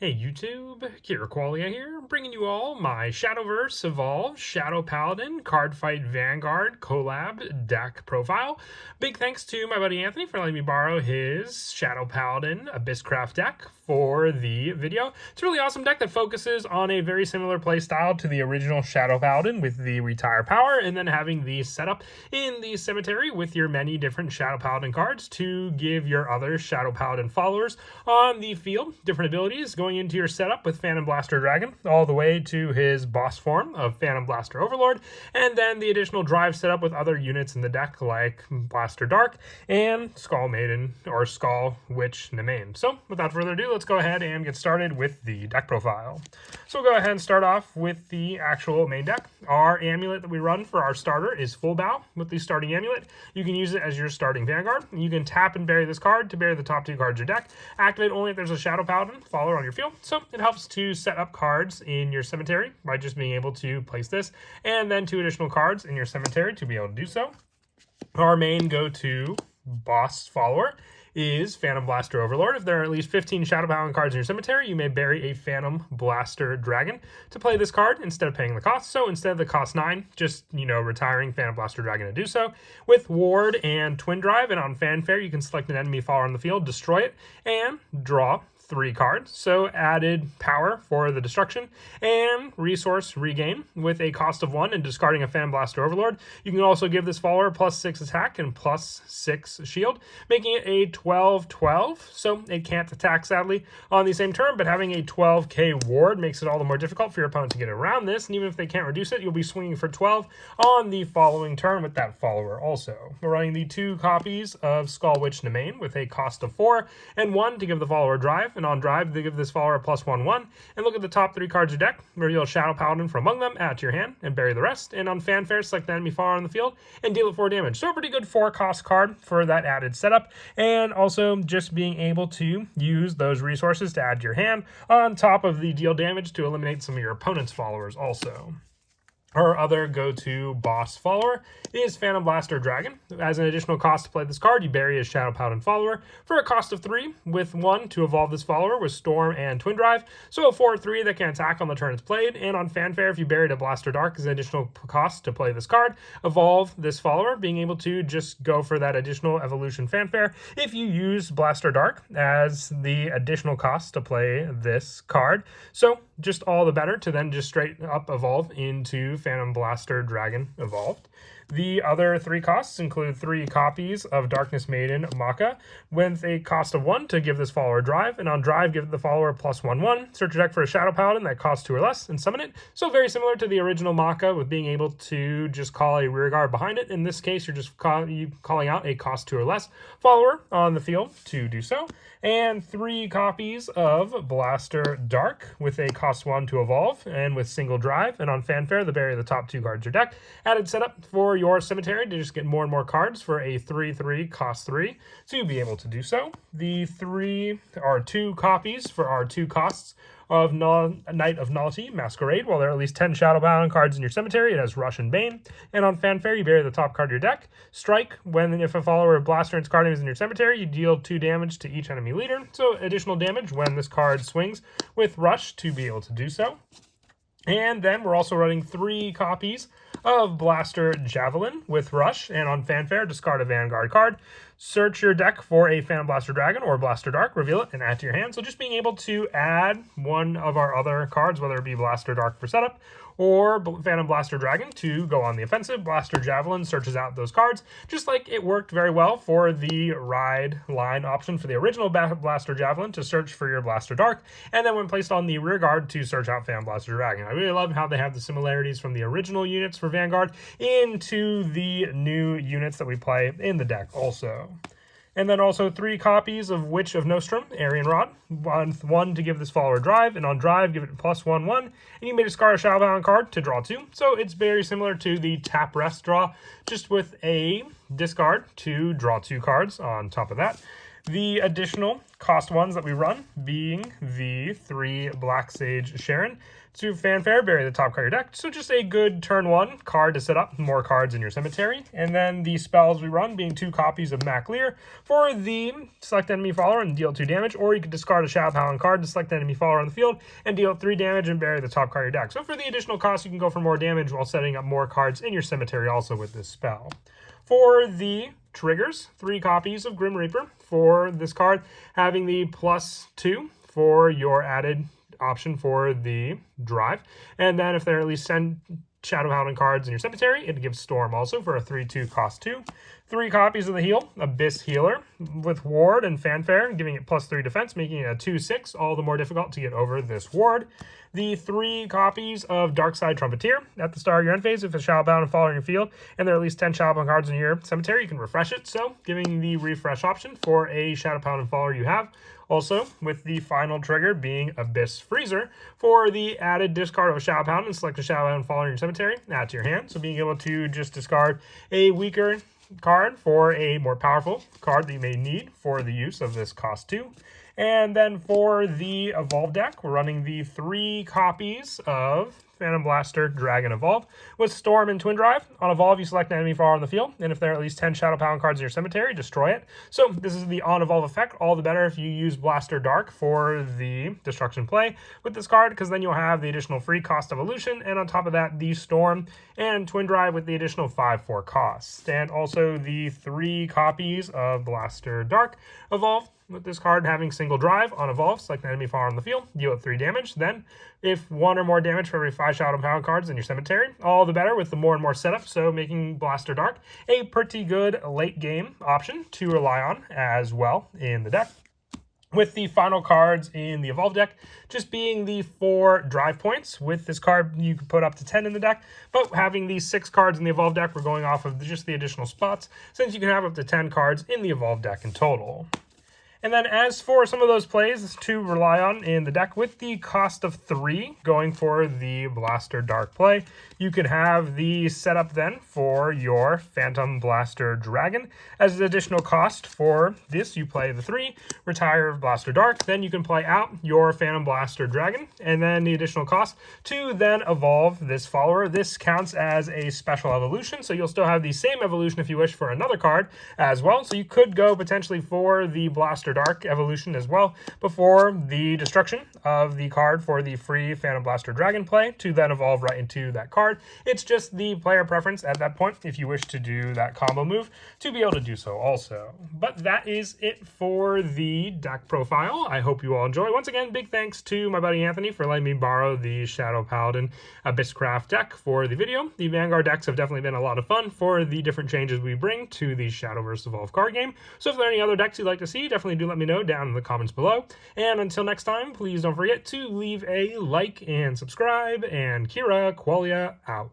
Hey YouTube, Qualia here, bringing you all my Shadowverse Evolved Shadow Paladin Cardfight Vanguard collab deck profile. Big thanks to my buddy Anthony for letting me borrow his Shadow Paladin Abysscraft deck for the video. It's a really awesome deck that focuses on a very similar playstyle to the original Shadow Paladin with the retire power and then having the setup in the cemetery with your many different Shadow Paladin cards to give your other Shadow Paladin followers on the field different abilities going into your setup with Phantom Blaster Dragon, all the way to his boss form of Phantom Blaster Overlord, and then the additional drive setup with other units in the deck like Blaster Dark and Skull Maiden or Skull Witch Nemain. So without further ado, let's go ahead and get started with the deck profile. So we'll go ahead and start off with the actual main deck. Our amulet that we run for our starter is Full Bow. With the starting amulet, you can use it as your starting Vanguard. You can tap and bury this card to bury the top two cards of your deck. Activate only if there's a Shadow Paladin follower on your field. So it helps to set up cards in your cemetery by just being able to place this, and then two additional cards in your cemetery to be able to do so. Our main go-to boss follower is Phantom Blaster Overlord. If there are at least 15 Shadow Paladin cards in your cemetery, you may bury a Phantom Blaster Dragon to play this card instead of paying the cost. So instead of the cost 9, just, retiring Phantom Blaster Dragon to do so. With Ward and Twin Drive, and on Fanfare, you can select an enemy follower on the field, destroy it, and draw 3 cards, so added power for the destruction and resource regain with a cost of 1 and discarding a Phantom Blaster Overlord. You can also give this follower +6 attack and +6 shield, making it a 12/12, so it can't attack sadly on the same turn, but having a 12k ward makes it all the more difficult for your opponent to get around this, and even if they can't reduce it, you'll be swinging for 12 on the following turn with that follower also. We're running the 2 copies of Skull Witch Nemain with a cost of 4 and 1 to give the follower drive. And on drive, they give this follower a +1/1. And look at the top 3 cards of your deck. Reveal a Shadow Paladin from among them, add to your hand, and bury the rest. And on Fanfare, select the enemy follower on the field and deal it 4 damage. So a pretty good 4-cost card for that added setup. And also just being able to use those resources to add to your hand on top of the deal damage to eliminate some of your opponent's followers also. Our other go-to boss follower is Phantom Blaster Dragon. As an additional cost to play this card, you bury a Shadow Paladin follower for a cost of 3, with 1 to evolve this follower with Storm and Twin Drive. So a 4/3 that can attack on the turn it's played. And on Fanfare, if you buried a Blaster Dark as an additional cost to play this card, evolve this follower, being able to just go for that additional evolution Fanfare if you use Blaster Dark as the additional cost to play this card. So just all the better to then just straight up evolve into Phantom Blaster Dragon Evolved. The other 3 costs include 3 copies of Darkness Maiden Maka with a cost of 1 to give this follower drive, and on drive give the follower +1/1. Search your deck for a Shadow Paladin that costs 2 or less and summon it. So very similar to the original Maka with being able to just call a rearguard behind it. In this case, you're just calling out a cost 2 or less follower on the field to do so. And 3 copies of Blaster Dark with a cost 1 to evolve and with single drive. And on Fanfare, the bury the top 2 cards of your deck. Added setup for your cemetery to just get more and more cards for a 3/3 cost 3, so you'll be able to do so. The 3 are 2 copies for our 2 costs of Night of Nullity Masquerade. While there are at least 10 Shadow Paladin cards in your cemetery, it has Rush and Bane. And on Fanfare, you bury the top card of your deck. Strike, if a follower of Blaster and its card name is in your cemetery, you deal 2 damage to each enemy leader. So additional damage when this card swings with Rush to be able to do so. And then we're also running 3 copies of Blaster Javelin with Rush, and on Fanfare, discard a Vanguard card. Search your deck for a Phantom Blaster Dragon or Blaster Dark, reveal it, and add to your hand. So just being able to add one of our other cards, whether it be Blaster Dark for setup or Phantom Blaster Dragon to go on the offensive. Blaster Javelin searches out those cards, just like it worked very well for the ride line option for the original Blaster Javelin to search for your Blaster Dark, and then when placed on the rear guard to search out Phantom Blaster Dragon. I really love how they have the similarities from the original units for Vanguard into the new units that we play in the deck also. And then also 3 copies of Witch of Nostrum, Aryan Rod. 1 to give this follower drive, and on drive, give it +1/1. And you may discard a Shadow Paladin card to draw 2. So it's very similar to the tap rest draw, just with a discard to draw 2 cards on top of that. The additional cost ones that we run being the 3 Black Sage Sharon to Fanfare, bury the top card of your deck. So just a good turn 1 card to set up more cards in your cemetery. And then the spells we run being 2 copies of Mac Lear for the select enemy follower and deal 2 damage, or you could discard a Shadow Paladin card to select enemy follower on the field and deal 3 damage and bury the top card of your deck. So for the additional cost, you can go for more damage while setting up more cards in your cemetery also with this spell. For the triggers, 3 copies of Grim Reaper for this card, having the +2 for your added option for the drive. And then if there are at least 10 Shadow Paladin cards in your cemetery, it gives Storm also for a 3/2 cost 2. 3 copies of the heal, Abyss Healer, with Ward and Fanfare, giving it +3 defense, making it a 2/6, all the more difficult to get over this ward. The 3 copies of Darkside Trumpeter. At the start of your end phase, if a Shadow Paladin falls in your field, and there are at least 10 Shadow Paladin cards in your cemetery, you can refresh it, so giving the refresh option for a Shadow Paladin follower you have. Also, with the final trigger being Abyss Freezer, for the added discard of a Shadow Paladin and select a Shadow Paladin follower in your cemetery, add to your hand. So being able to just discard a weaker card for a more powerful card that you may need for the use of this cost 2. And then for the Evolve deck, we're running the 3 copies of Phantom Blaster Dragon Evolve with Storm and Twin Drive. On Evolve, you select an enemy follower on the field, and if there are at least 10 Shadow Paladin cards in your cemetery, destroy it. So this is the on-Evolve effect, all the better if you use Blaster Dark for the destruction play with this card, because then you'll have the additional free cost evolution, and on top of that, the Storm and Twin Drive with the additional 5/4 cost. And also the 3 copies of Blaster Dark Evolve with this card having single drive on Evolve, select an enemy follower on the field, deal it 3 damage. Then, if 1 or more damage for every 5 Shadow Paladin cards in your cemetery, all the better with the more and more setup, so making Blaster Dark a pretty good late game option to rely on as well in the deck. With the final cards in the Evolve deck just being the 4 drive points. With this card, you can put up to 10 in the deck, but having these 6 cards in the Evolve deck, we're going off of just the additional spots, since you can have up to 10 cards in the Evolve deck in total. And then as for some of those plays to rely on in the deck, with the cost of 3 going for the Blaster Dark play, you could have the setup then for your Phantom Blaster Dragon. As an additional cost for this, you play the 3, retire Blaster Dark, then you can play out your Phantom Blaster Dragon, and then the additional cost to then evolve this follower. This counts as a special evolution, so you'll still have the same evolution if you wish for another card as well. So you could go potentially for the Blaster Dark evolution as well before the destruction of the card for the free Phantom Blaster Dragon play to then evolve right into that card. It's just the player preference at that point if you wish to do that combo move to be able to do so also. But that is it for the deck profile. I hope you all enjoy. Once again, big thanks to my buddy Anthony for letting me borrow the Shadow Paladin Abysscraft deck for the video. The Vanguard decks have definitely been a lot of fun for the different changes we bring to the Shadowverse Evolve card game. So if there are any other decks you'd like to see, definitely do let me know down in the comments below. And until next time, please don't forget to leave a like and subscribe. And Kira Qualia out.